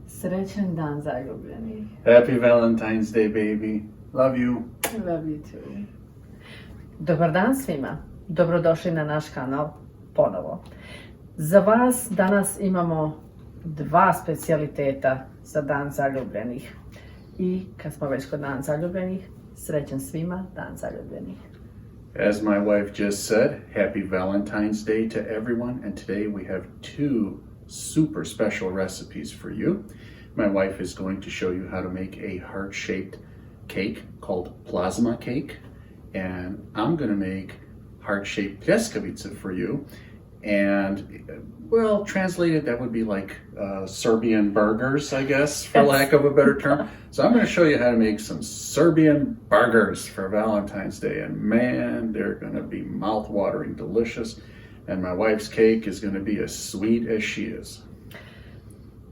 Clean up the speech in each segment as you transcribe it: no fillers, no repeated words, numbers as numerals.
Srećan dan zaljubljenih. Happy Valentine's Day, baby. Love you. Love you too. Dobar dan svima. Dobrodošli na naš kanal ponovo. Za vas danas imamo dva specijaliteta za dan zaljubljenih. I kad smo već kod dan zaljubljenih, srećan svima dan zaljubljenih. As my wife just said, happy Valentine's Day to everyone. And today we have two super special recipes for you. My wife is going to show you how to make a heart-shaped cake called plasma cake. And I'm going to make heart-shaped pljeskavice for you. And, well, translated, that would be like Serbian burgers, I guess, for lack of a better term. So I'm going to show you how to make some Serbian burgers for Valentine's Day. And man, they're going to be mouth-watering delicious. And my wife's cake is going to be as sweet as she is.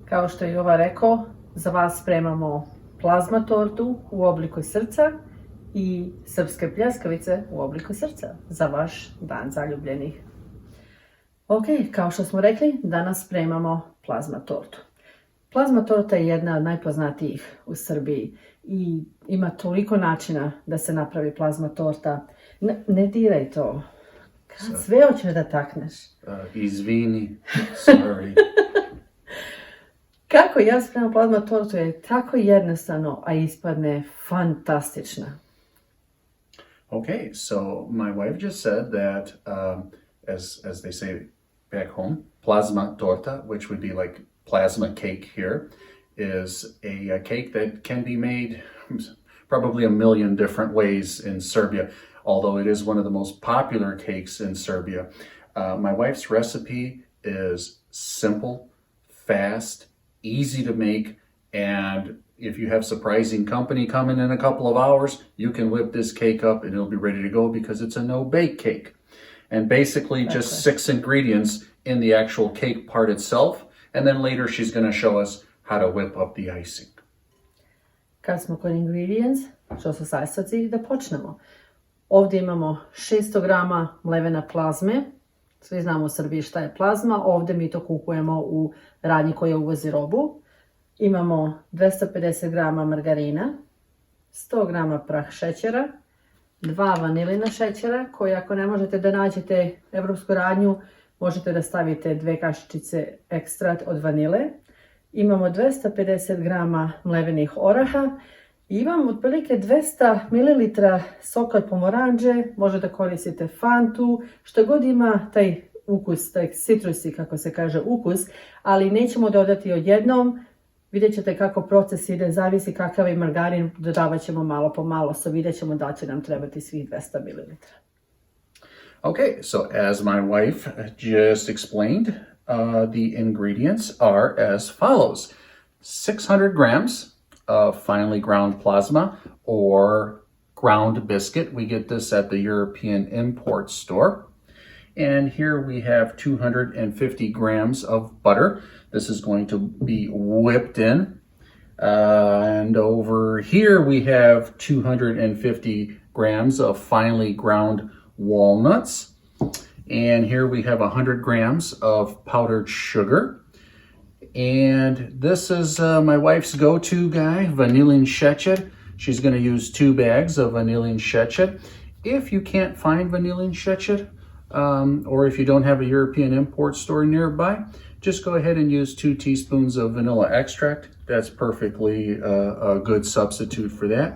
Kao što je Jova rekao, za vas spremamo plazma tortu u obliku srca i srpske pljeskavice u obliku srca za vaš dan zaljubljenih. Ok, kao što smo rekli, danas spremamo plazma tortu. Plazma torta je jedna od najpoznatijih u Srbiji i ima toliko načina da se napravi plazma torta. Ne diraj to. Kad sve hoćeš da takneš? Izvini, sorry. Kako ja spremam plazma tortu je tako jednostavno, a ispadne fantastična. Okay, so my wife just said that, as they say back home, plasma torta, which would be like plasma cake here, is a cake that can be made probably a million different ways in Serbia, although it is one of the most popular cakes in Serbia. My wife's recipe is simple, fast, easy to make, and if you have surprising company coming in a couple of hours, you can whip this cake up and it'll be ready to go because it's a no-bake cake. And basically just 6 ingredients in the actual cake part itself, and then later she's going to show us how to whip up the icing. Kad smo kod ingredients, što su sastojci, da počnemo. Ovdje imamo 600 grama mlevena plazme. Svi znamo u Srbiji šta je plazma. Ovdje mi to kupujemo u radnji koja uvozi robu. Imamo 250 grama margarina, 100 grama prah šećera, 2 vanilina šećera, koje ako ne možete da nađete evropsku radnju, možete da stavite 2 kašičice ekstrakt od vanile. Imamo 250 grama mlevenih oraha i imamo otprilike 200 ml soka od pomoranđe, možete da koristite fantu, što god ima taj ukus, taj citrusi, kako se kaže, ukus, ali nećemo dodati odjednom. Vidjet ćete kako proces ide, zavisi kakav je margarin, dodavat ćemo malo po malo, so vidjet ćemo da će nam trebati svih 200 ml. Okay, so as my wife just explained, the ingredients are as follows. 600 grams of finely ground plasma or ground biscuit. We get this at the European import store. And here we have 250 grams of butter. This is going to be whipped in. And over here we have 250 grams of finely ground walnuts. And here we have 100 grams of powdered sugar. And this is my wife's go-to guy, vanilin šećer. She's going to use 2 bags of vanilin šećer. If you can't find vanilin šećer, or if you don't have a European import store nearby, just go ahead and use 2 teaspoons of vanilla extract. That's perfectly a good substitute for that.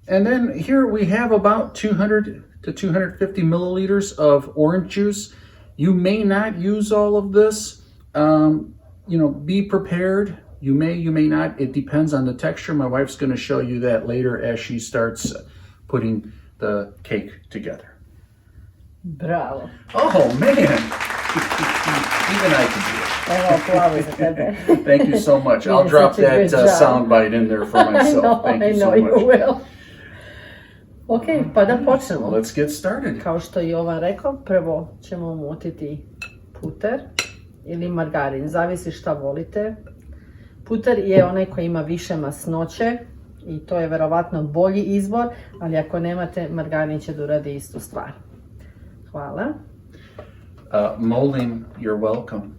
And then here we have about 200 to 250 milliliters of orange juice. You may not use all of this. Be prepared. You may not. It depends on the texture. My wife's going to show you that later as she starts putting the cake together. Bravo. Oh, man. Even I can do it. Evo aplauze za tebe. Thank you so much. I'll drop that sound bite in there for myself. Thank you so much. You will. Ok, pa da počnemo. Let's get started. Kao što je Jovan rekao, prvo ćemo umutiti puter ili margarin, zavisi šta volite. Puter je onaj koji ima više masnoće i to je verovatno bolji izbor, ali ako nemate, margarin će da uradi istu stvar. Hvala. molding, you're welcome.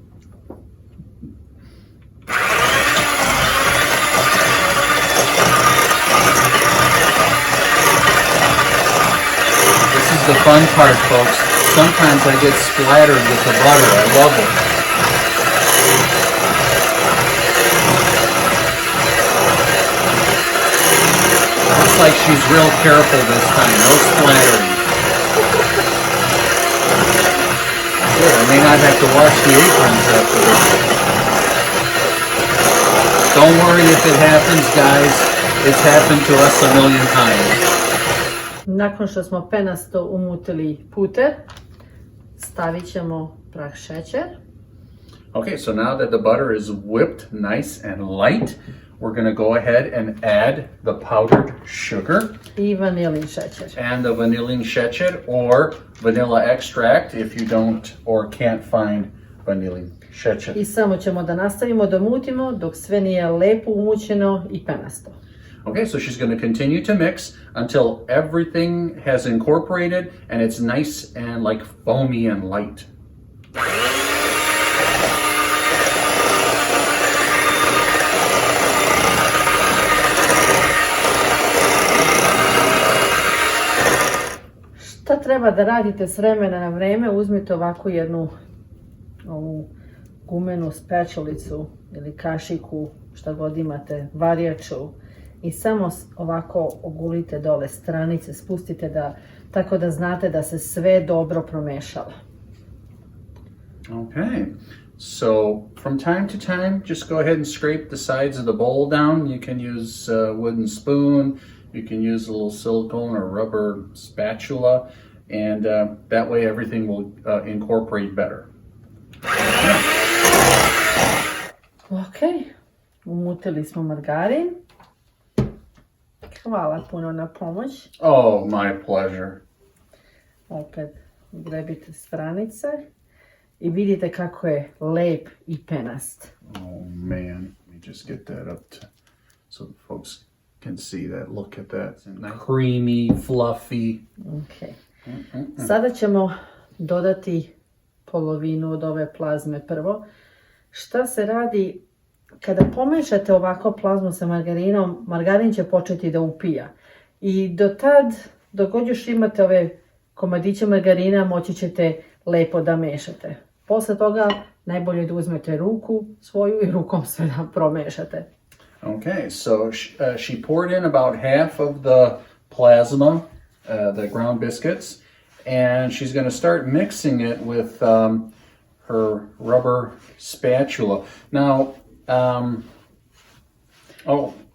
This is the fun part, folks. Sometimes I get splattered with the butter. I love it. Looks like she's real careful this time. No splattering. Good. I may not have to wash the aprons after this. Don't worry if it happens, guys. It's happened to us a million times. Nakon što smo penasto umutili puter, stavit ćemo prah šećer. Okay, so now that the butter is whipped nice and light, we're going to go ahead and add the powdered sugar I vanilin šećer. and the vanillin šećer or vanilla extract if you don't or can't find vanillin šećer. I samo ćemo da nastavimo da mutimo dok sve nije lepo umućeno i penasto. Okay, so she's going to continue to mix until everything has incorporated and it's nice and like foamy and light. Šta treba da radite s vremena na vreme? Uzmite ovako jednu ovu gumenu spečulicu ili kašiku, šta god imate, varjaču, i samo ovako ogulite dole stranice, spustite da, tako da znate da se sve dobro promešalo. Okay, so from time to time, just go ahead and scrape the sides of the bowl down. You can use a wooden spoon, you can use a little silicone or rubber spatula, and that way everything will incorporate better. Ok, umutili smo margarin. Hvala puno na pomoć. Oh, my pleasure. Opet grebite stranice i vidite kako je lep i penast. Oh man, let me just get that up so the folks can see that. Look at that. Creamy, fluffy. Ok. Sada ćemo dodati polovinu od ove plazme prvo. Šta se radi kada pomešate ovako plazmu sa margarinom? Margarin će početi da upija. I do tad, dok god još imate ove komadiće margarina, moći ćete lepo da mešate. Posle toga najbolje da uzmete ruku svoju i rukom sve da promešate. Okay, so she poured in about half of the plasma, the ground biscuits, and she's going to start mixing it with her rubber spatula. Now,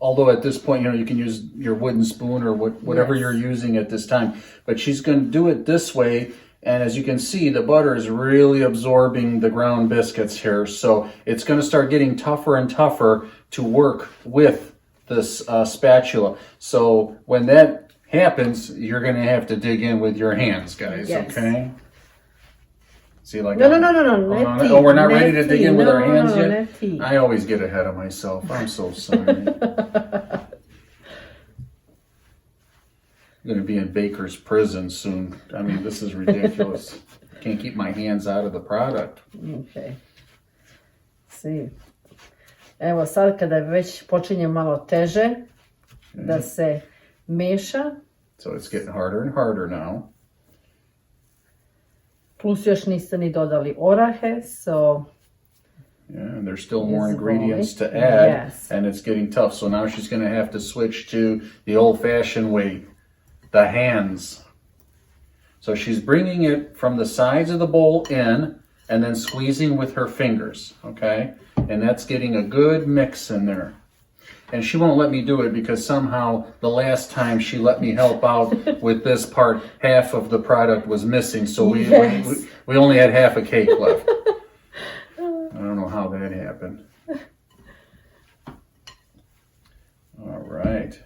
although at this point, you can use your wooden spoon or whatever you're using at this time, but she's going to do it this way. And as you can see, the butter is really absorbing the ground biscuits here. So it's going to start getting tougher and tougher to work with this spatula. So when that happens, you're going to have to dig in with your hands, guys, Yes. okay? See, like No, oh, we're not ready to dig in with our hands yet? not tea. I always get ahead of myself. I'm so sorry. I'm going to be in Baker's prison soon. I mean, this is ridiculous. I can't keep my hands out of the product. Ok. Si. Evo sad kada već počinje malo teže da se meša, So it's getting harder and harder now. plus još niste ni dodali orahe, so Yeah, and there's still more Yes, ingredients to Molly. add, Yes. and it's getting tough. So now she's going to have to switch to the old-fashioned way, the hands. So she's bringing it from the sides of the bowl in, and then squeezing with her fingers, okay? And that's getting a good mix in there. And she won't let me do it because somehow the last time she let me help out with this part, half of the product was missing. So Yes. we only had half a cake left. I don't know how that happened. All right.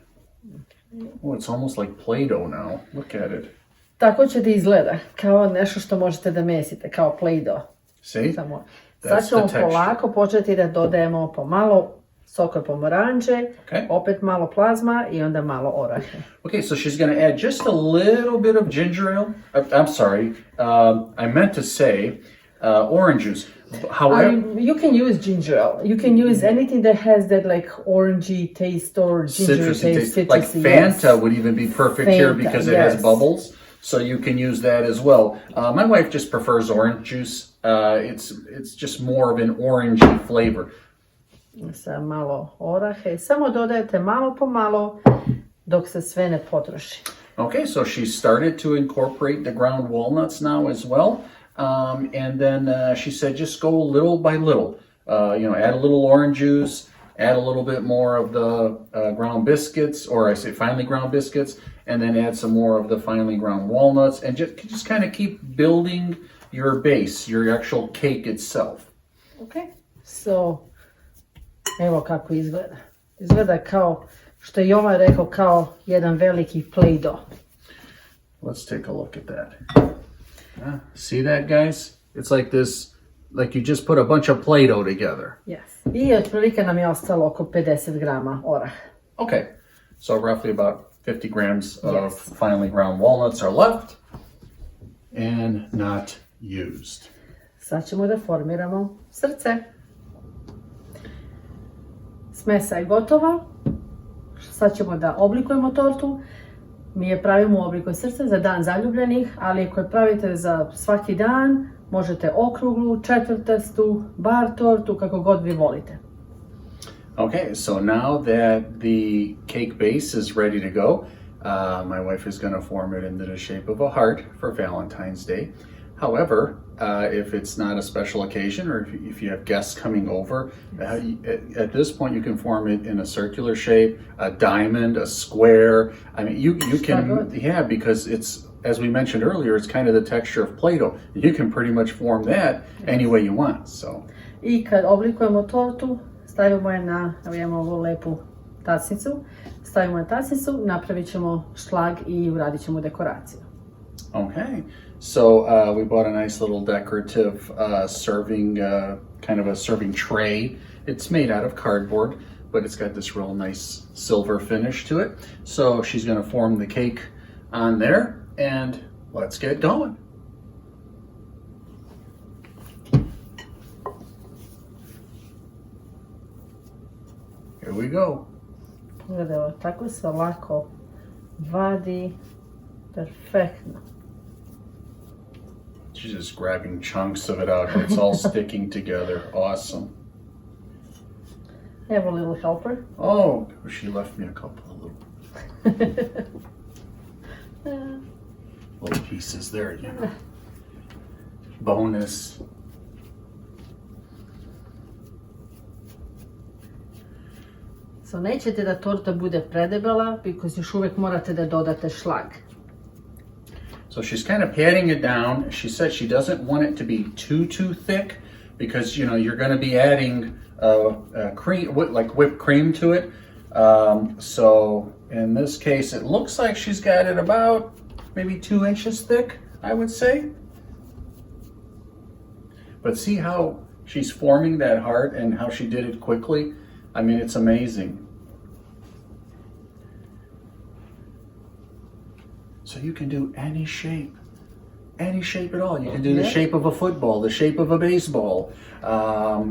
Oh, it's almost like Play-Doh now. Look at it. tako će da izgleda, kao nešto što možete da mesite, kao Play-Doh. See? Samo. That's Sad ćemo the texture. polako početi da dodajemo pomalo soka pomoranđe, Okay. opet malo plazma i onda malo orahe. Okay, so she's going to add just a little bit of ginger ale. I'm sorry. I meant to say orange juice. However, You can use ginger ale. You can use anything that has that like orangey taste or ginger citrusy taste. taste. Like Citrusy, Fanta would even be perfect here Fanta, because it has yes. bubbles. So you can use that as well. My wife just prefers orange juice. It's just more of an orangey flavor. Sa malo orahe. Samo dodajete malo po malo dok se sve ne potroši. Okay, so she started to incorporate the ground walnuts now as well. And then she said just go little by little. Add a little orange juice, add a little bit more of the ground biscuits, or I say finely ground biscuits, and then add some more of the finely ground walnuts, and just kind of keep building your base, your actual cake itself. Okay. So, evo kako izgleda. Izgleda kao, što je Jovan rekao, kao jedan veliki Play-Doh. Let's take a look at that. See that, guys? It's like this, like you just put a bunch of Play-Doh together. Yes. I otprilike nam je ostalo oko 50 grama oraha. Okay, so roughly about 50 grams of Yes. finely ground walnuts are left and not used. Sad ćemo da formiramo srce. Smesa je gotova. Sad ćemo da oblikujemo tortu. Mi je pravimo u obliku srca za dan zaljubljenih, ali ako je pravite za svaki dan, možete okruglu, četvrtastu, bar tortu, kako god vi volite. Okay, so now that the cake base is ready to go, my wife is going to form it into the shape of a heart for Valentine's Day. However, if it's not a special occasion or if you have guests coming over, at this point you can form it in a circular shape, a diamond, a square. I mean, you can, yeah, because it's, as we mentioned earlier, it's kind of the texture of Play-Doh. You can pretty much form that any way you want. So. I kad oblikujemo tortu, stavimo je na, evo imamo ovu lepu tasnicu, stavimo je na tasnicu, napravit ćemo šlag i uradit ćemo dekoraciju. Okay, so we bought a nice little decorative serving, kind of a serving tray. It's made out of cardboard, but it's got this real nice silver finish to it. So she's going to form the cake on there, and let's get going. Here we go. Pogledaj, tako se lako vadi, perfektno. She's just grabbing chunks of it out. It's all sticking together. Awesome. I have a little helper. Oh, she left me a couple of little pieces there, you know. Bonus. So nećete da torta bude predebela, because još uvijek morate da dodate šlag. So she's kind of patting it down. She said she doesn't want it to be too thick because, you're going to be adding cream, like whipped cream to it. So in this case, it looks like she's got it about maybe 2 inches thick, I would say. But see how she's forming that heart and how she did it quickly? I mean, it's amazing. So you can do any shape at all. You can do the shape of a football, the shape of a baseball,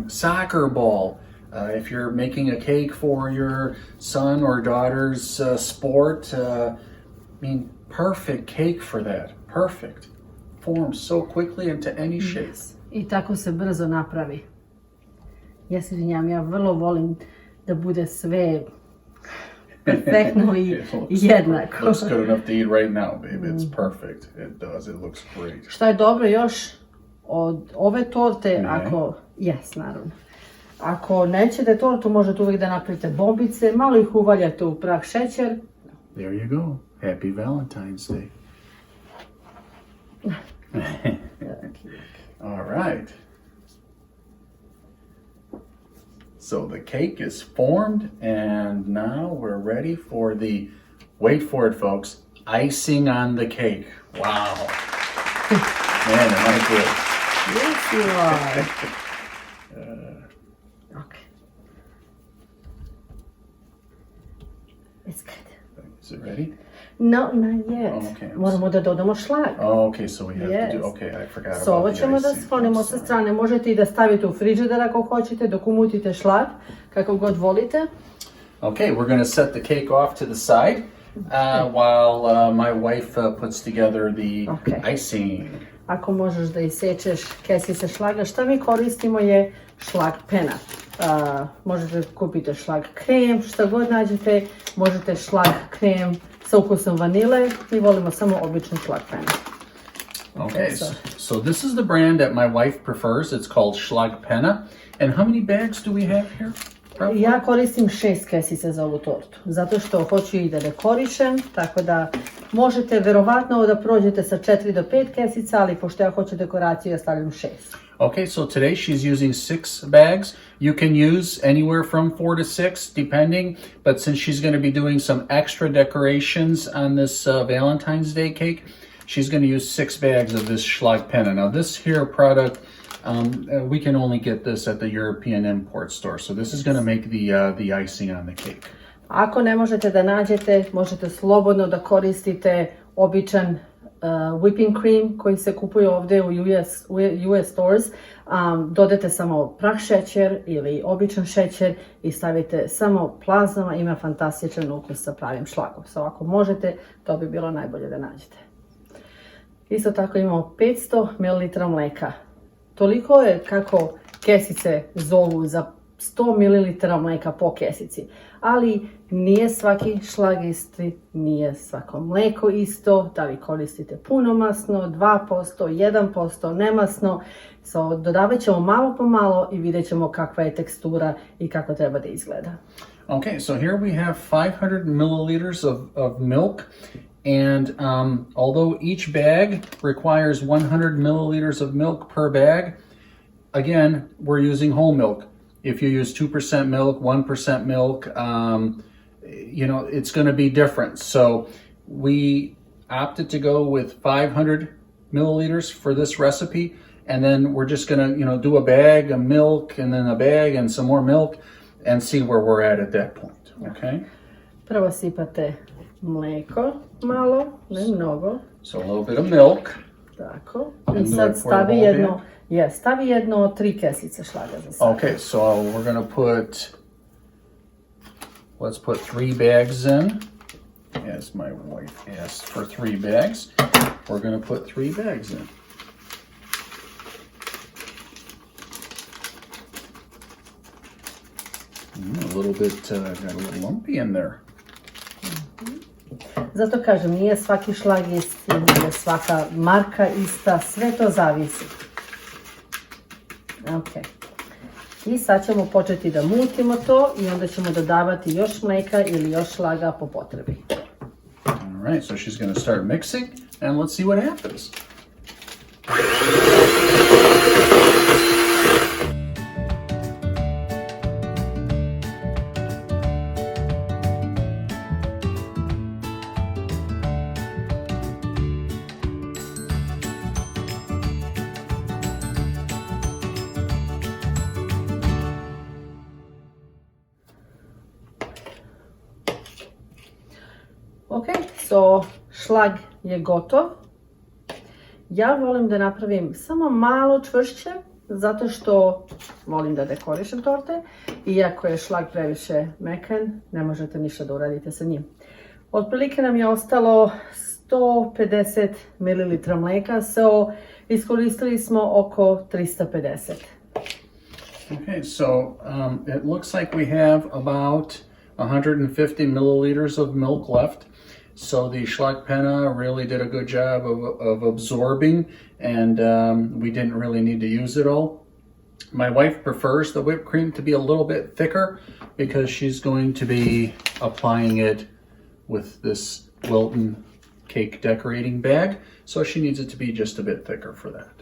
soccer ball. If you're making a cake for your son or daughter's sport, perfect cake for that. Perfect. Forms so quickly into any shape. I tako se brzo napravi. Ja se izvinjam, ja vrlo volim da bude sve perfektno i jednako. Looks good enough to eat right now, babe. It's perfect. It does. It looks great. Šta je dobro još od ove torte, naravno. Ako nećete tortu, možete uvijek da napravite bombice, malo ih uvaljate u prah šećer. There you go. Happy Valentine's Day. All right. So the cake is formed, and now we're ready for the, wait for it, folks, icing on the cake. Wow. Man, am I good. Yes, you are. Okay. It's good. Is it ready? No, not yet. Okay. Moramo da dodamo šlag. Oh, okay, so we have to do, Yes. okay, I forgot So, ovo about the ćemo da icing. sklonimo I'm sa sorry. strane. Možete i da stavite u frižider ako hoćete, dok umutite šlag, kako god volite. Okay, we're going to set the cake off to the side while my wife puts together the Okay. icing. Ako možeš da isečeš kesice šlaga, šta mi koristimo je šlag pena. Možete kupiti šlag krem, šta god nađete, možete šlag krem sa ukusom vanile, mi volimo samo obični šlag pena. Okay, so- so this is the brand that my wife prefers. It's called Schlagpenna. And how many bags do we have here? Roughly? Ja koristim 6 kesica za ovu tortu, zato što hoću i da dekorišem, tako da možete verovatno da prođete sa 4 do 5 kesica, ali pošto ja hoću dekoraciju, ja stavljam 6. Okay, so today she's using 6 bags. You can use anywhere from 4 to 6, depending. But since she's going to be doing some extra decorations on this Valentine's Day cake, she's going to use 6 bags of this Schlagpenna. Now, this here product, we can only get this at the European import store. So this is going to make the icing on the cake. Ako ne možete da nađete, možete slobodno da koristite običan whipping cream koji se kupuje ovdje u US stores. Dodate samo prah šećer ili običan šećer i stavite samo plazma, ima fantastičan ukus sa pravim šlagom. So, ako možete, to bi bilo najbolje da nađete. Isto tako imamo 500 ml mleka. Toliko je kako kesice zovu za 100 ml mleka po kesici. Ali nije svaki šlag isti, nije svako mleko isto. Da li koristite puno masno, 2%, 1% nemasno. So, dodavat ćemo malo po malo i vidjet ćemo kakva je tekstura i kako treba da izgleda. Okay, so here we have 500 milliliters of milk. And although each bag requires 100 milliliters of milk per bag, again, we're using whole milk. If you use 2% milk, 1% milk, it's going to be different. So we opted to go with 500 milliliters for this recipe. And then we're just going to, do a bag of milk and then a bag and some more milk and see where we're at that point. Okay? Prvo sipate mleko malo, ne mnogo. So a little bit of milk. Tako. And I do sad it for the whole stavi jedno 3 kesice šlaga za sad. Okay, so we're gonna let's put 3 bags in, as my wife asked for 3 bags. We're gonna put 3 bags in. A little bit, got a little lumpy in there. Zato kažem, nije svaki šlag isti, nije svaka marka ista, sve to zavisi. Ok. I sad ćemo početi da mutimo to i onda ćemo dodavati još mleka ili još šlaga po potrebi. All right, so she's gonna start mixing, and let's see what happens. Ok, so šlag je gotov. Ja volim da napravim samo malo čvršće, zato što volim da dekorišem torte. Iako je šlag previše mekan, ne možete ništa da uradite sa njim. Otprilike nam je ostalo 150 ml mleka, so iskoristili smo oko 350. Okay, so it looks like we have about 150 milliliters of milk left. So the Schlagpenna really did a good job of absorbing, and we didn't really need to use it all. My wife prefers the whipped cream to be a little bit thicker because she's going to be applying it with this Wilton cake decorating bag. So she needs it to be just a bit thicker for that.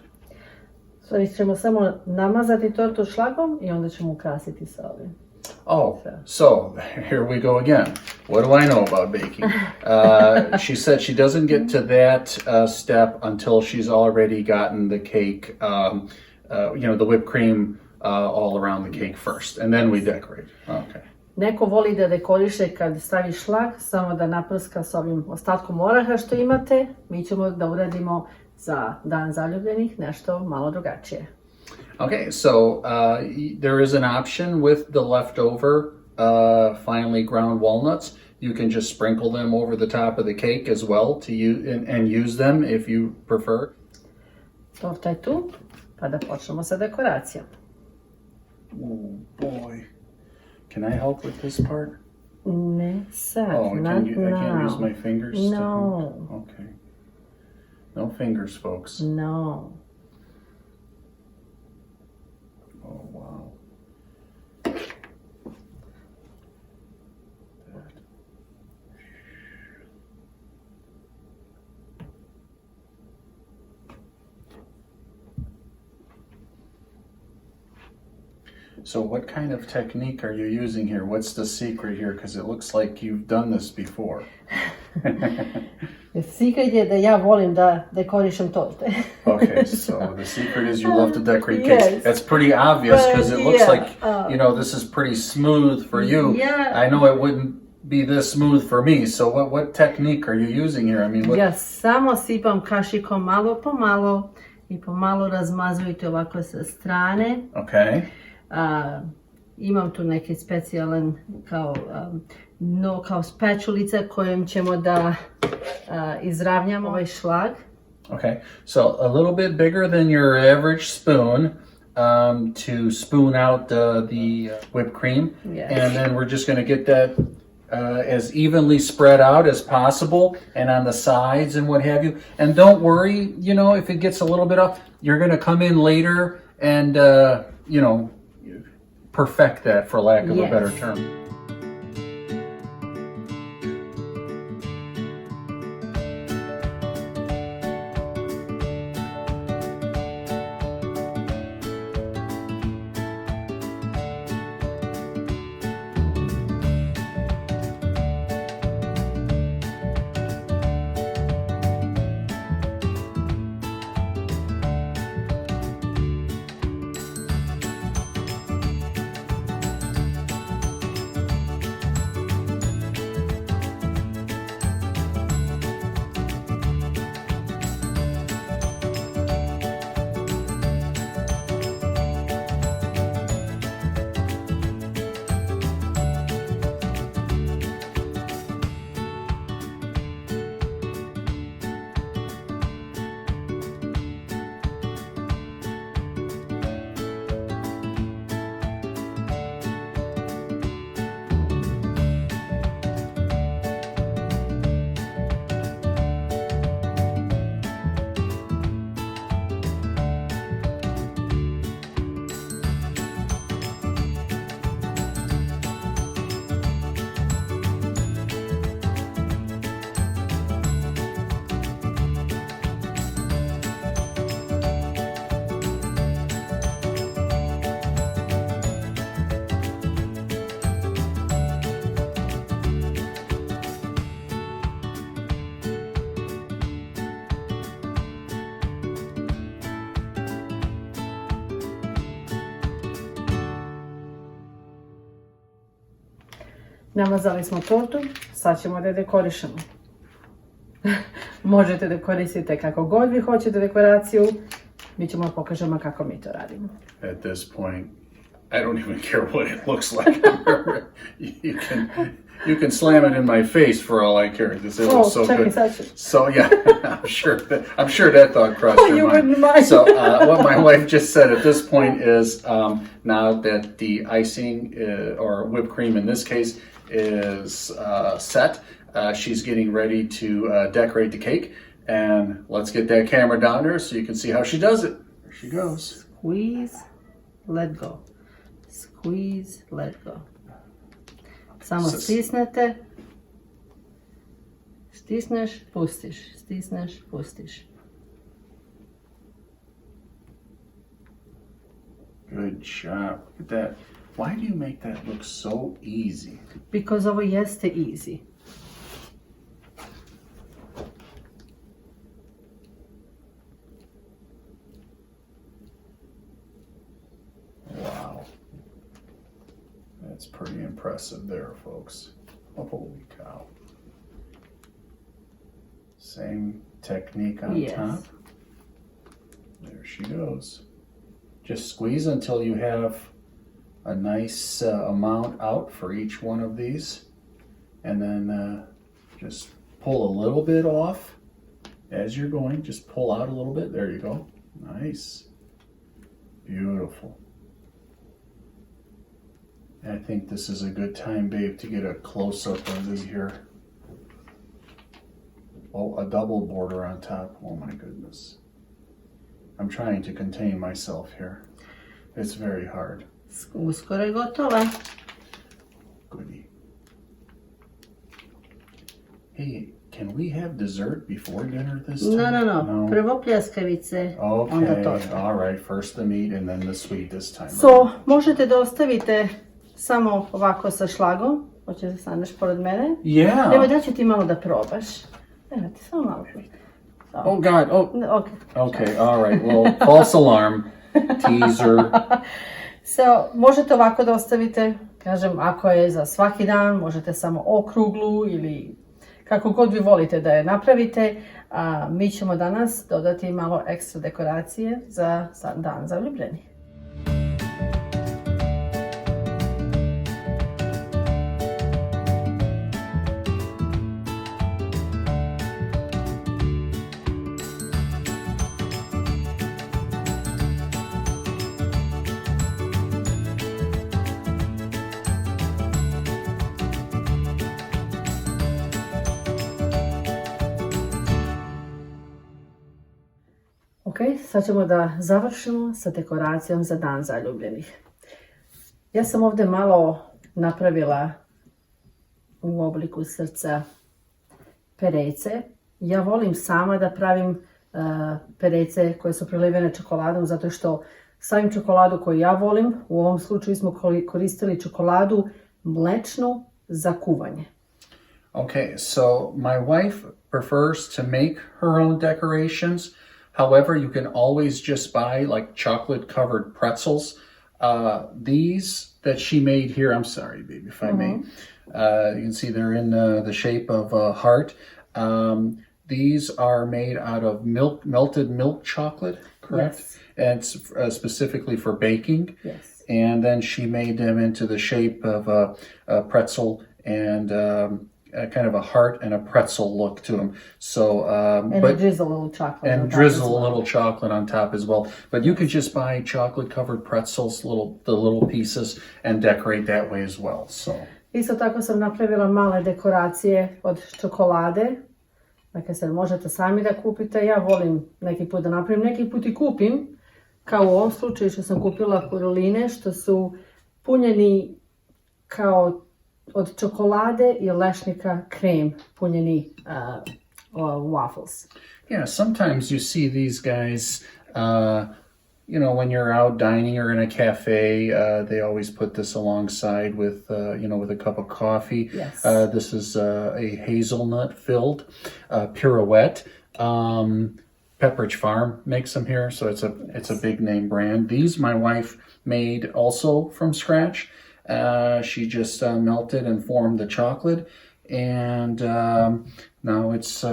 Sorry, ćemo samo namazati tortu šlagom i onda ćemo ukrasiti sa ovim. Oh, so here we go again. What do I know about baking? She said she doesn't get to that step until she's already gotten the cake, the whipped cream all around the cake first, and then we decorate. Okay. Neko voli da dekoriše kad stavi šlag, samo da naprska s ovim ostatkom oraha što imate. Mi ćemo da uradimo za Dan zaljubljenih nešto malo drugačije. Okay, so there is an option with the leftover finely ground walnuts. You can just sprinkle them over the top of the cake as well to use and use them if you prefer. Torta je tu, pa da počnemo sa dekoracijom. Oh boy. Can I help with this part? Ne sad, Oh, I not can't use now. my fingers? No. Okay. No fingers, folks. No. Oh, wow. So what kind of technique are you using here? What's the secret here? Because it looks like you've done this before. Secret je da ja volim da dekorišem torte. Okay, so the secret is you love to decorate cakes. Yes. That's pretty obvious because it looks Yeah, like, this is pretty smooth for you. Yeah. I know it wouldn't be this smooth for me. So what technique are you using here? I mean, what? Ja samo sipam kašikom malo po malo i pomalo razmazujete ovako sa strane. Okay. Imam tu neki specijalan kao spečulica kojom ćemo da izravnjamo ovaj šlag. Okay, so a little bit bigger than your average spoon to spoon out the whipped cream. Yes. And then we're just going to get that as evenly spread out as possible and on the sides and what have you. And don't worry, if it gets a little bit off, you're going to come in later and, perfect that, for lack of a better term. Namazali smo tortu, sad ćemo da je dekorišemo. Možete da koristite kako god vi hoćete dekoraciju, mi ćemo pokažemo kako mi to radimo. At this point, I don't even care what it looks like. You can slam it in my face for all I care. It looks so čekaj, good. sad ću. So yeah, I'm sure that thought crossed your You mind. wouldn't mind. So what my wife just said at this point is, now that the icing or whipped cream in this case is set, she's getting ready to decorate the cake. And let's get that camera down there so you can see how she does it. There she goes. Squeeze, let go. Squeeze, let go. Samo stisnete. Stisneš, pustiš. Stisneš, pustiš. Good job. Look at that. Why do you make that look so easy? Because ovo jeste easy. Wow. That's pretty impressive. impressive there, folks. Holy cow. Same technique on Yes. top. There she goes. Just squeeze until you have a nice amount out for each one of these. And then just pull a little bit off as you're going. Just pull out a little bit. There you go. Nice. Beautiful. I think this is a good time, babe, to get a close-up of these here. Oh, a double border on top. Oh my goodness. I'm trying to contain myself here. It's very hard. Uskoro je gotova. Goody. Hey, can we have dessert before dinner this time? No. Prvo pljeskavice, onda to. Okay, all right. First the meat and then the sweet this time. So, možete da ostavite samo ovako sa šlagom. Hoćeš da staneš pored mene? Evo, Yeah. da ću ti malo da probaš. Evo ti, samo malo. Oh God. Oh. Okay. Okay. All right. Well, false alarm. Teaser. So, možete ovako da ostavite, kažem, ako je za svaki dan, možete samo okruglu ili kako god vi volite da je napravite. A mi ćemo danas dodati malo ekstra dekoracije za dan zaljubljenih. Ok, sad ćemo da završimo sa dekoracijom za dan zaljubljenih. Ja sam ovdje malo napravila u obliku srca perejce. Ja volim sama da pravim perejce koje su prelivene čokoladom zato što stavim čokoladu koju ja volim. U ovom slučaju smo koristili čokoladu mlečnu za kuvanje. Okay, so my wife prefers to make her own decorations. However, you can always just buy like chocolate covered pretzels. These that she made here, I'm sorry, baby, if I may. You can see they're in the shape of a heart. These are made out of melted milk chocolate, correct? Yes. And it's specifically for baking. Yes. And then she made them into the shape of a pretzel and kind of a heart and a pretzel look to them. So, And drizzle a little chocolate. and on top drizzle as a well. little chocolate on top as well. But you could just buy chocolate covered pretzels, the little pieces, and decorate that way as well. So, Isto tako sam napravila male dekoracije od čokolade. Dakle, sad možete sami da kupite. Ja volim neki put da napravim, neki put i kupim. Kao u ovom slučaju što sam kupila puruline, što su punjeni kao od čokolade i lešnika krem, punjeni waffles. yeah, sometimes you see these guys, you know, when you're out dining or in a cafe, they always put this alongside with, you know, with a cup of coffee. Yes. This is a hazelnut filled pirouette. Pepperidge Farm makes them here, so it's a big name brand. These my wife made also from scratch. She just melted and formed the chocolate, and now it's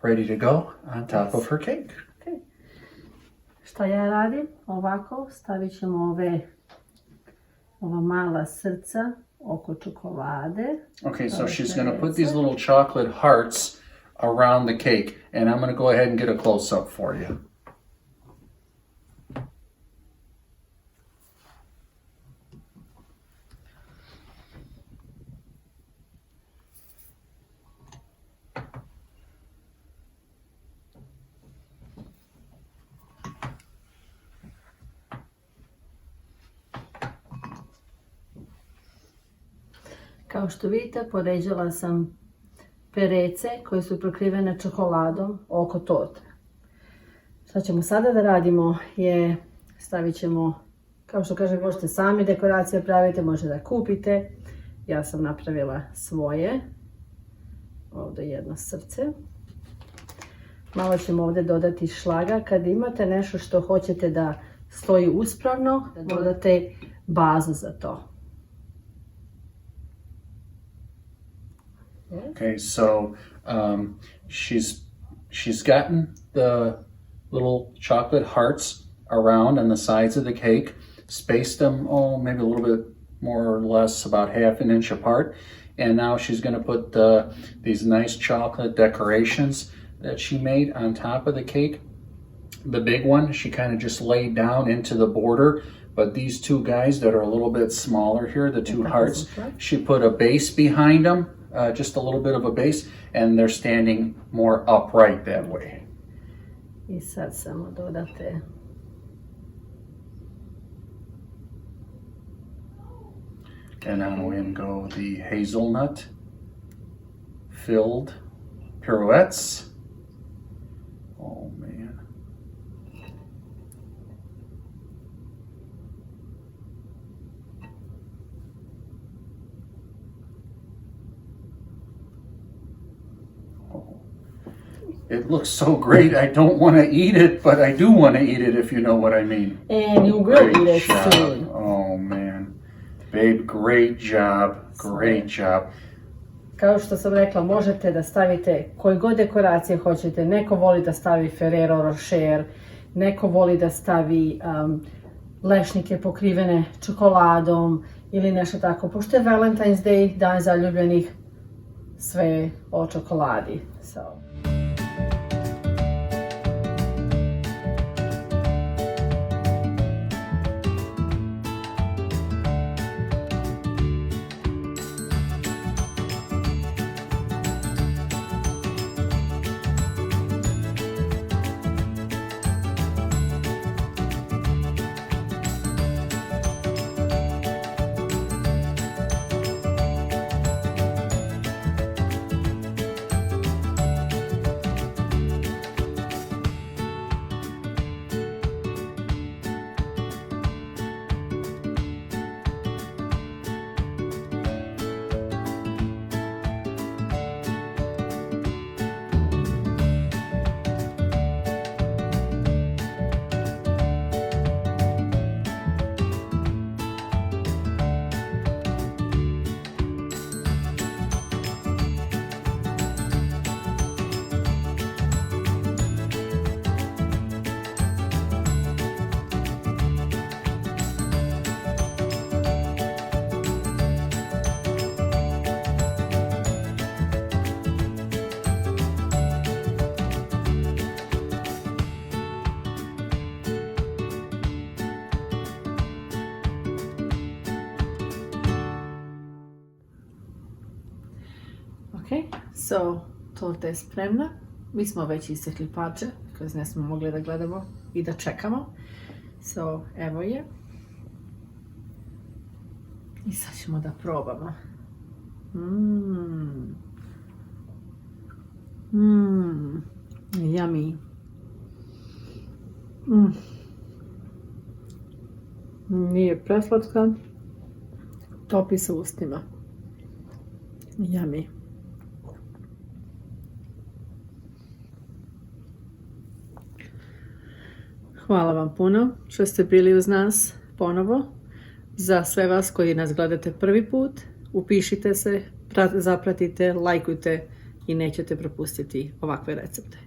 ready to go on top of her cake. Okay. Šta ja radim? Ovako stavit ćemo ova mala srca oko čokolade. Okay, so she's going to put these little chocolate hearts around the cake, and I'm going to go ahead and get a close-up for you. Kao što vidite, poređala sam perece koje su prekrivene čokoladom oko torte. Šta ćemo sada da radimo je stavit ćemo, kao što kažem, možete sami dekoracije praviti, možete da kupite. Ja sam napravila svoje. Ovdje jedno srce. Malo ćemo ovdje dodati šlaga. Kad imate nešto što hoćete da stoji uspravno, da dodate bazu za to. Okay, so she's gotten the little chocolate hearts around on the sides of the cake, spaced them, maybe a little bit more or less, about half an inch apart. And now she's going to put these nice chocolate decorations that she made on top of the cake. The big one, she kind of just laid down into the border, but these two guys that are a little bit smaller here, the two hearts, she put a base behind them, just a little bit of a base, and they're standing more upright that way. I sad samo dodate. And now in go the hazelnut filled pirouettes. Oh man. Oh. It looks so great. I don't want to eat it, but I do want to eat it, if you know what I mean. And you will eat it job. soon. Oh man. Babe, great job. Great job. Kao što sam rekla, možete da stavite koje god dekoracije hoćete. Neko voli da stavi Ferrero Rocher, neko voli da stavi lešnike pokrivene čokoladom ili nešto tako. Pošto je Valentine's Day, dan zaljubljenih, sve o čokoladi. So. Ok, so torta je spremna. Mi smo već isekli parče, koje ne smo mogli da gledamo i da čekamo. So, evo je. I sad ćemo da probamo. Yummy. Nije preslatka. Topi se ustima. Yummy. Hvala vam puno što ste bili uz nas ponovo. Za sve vas koji nas gledate prvi put, upišite se, zapratite, lajkujte i nećete propustiti ovakve recepte.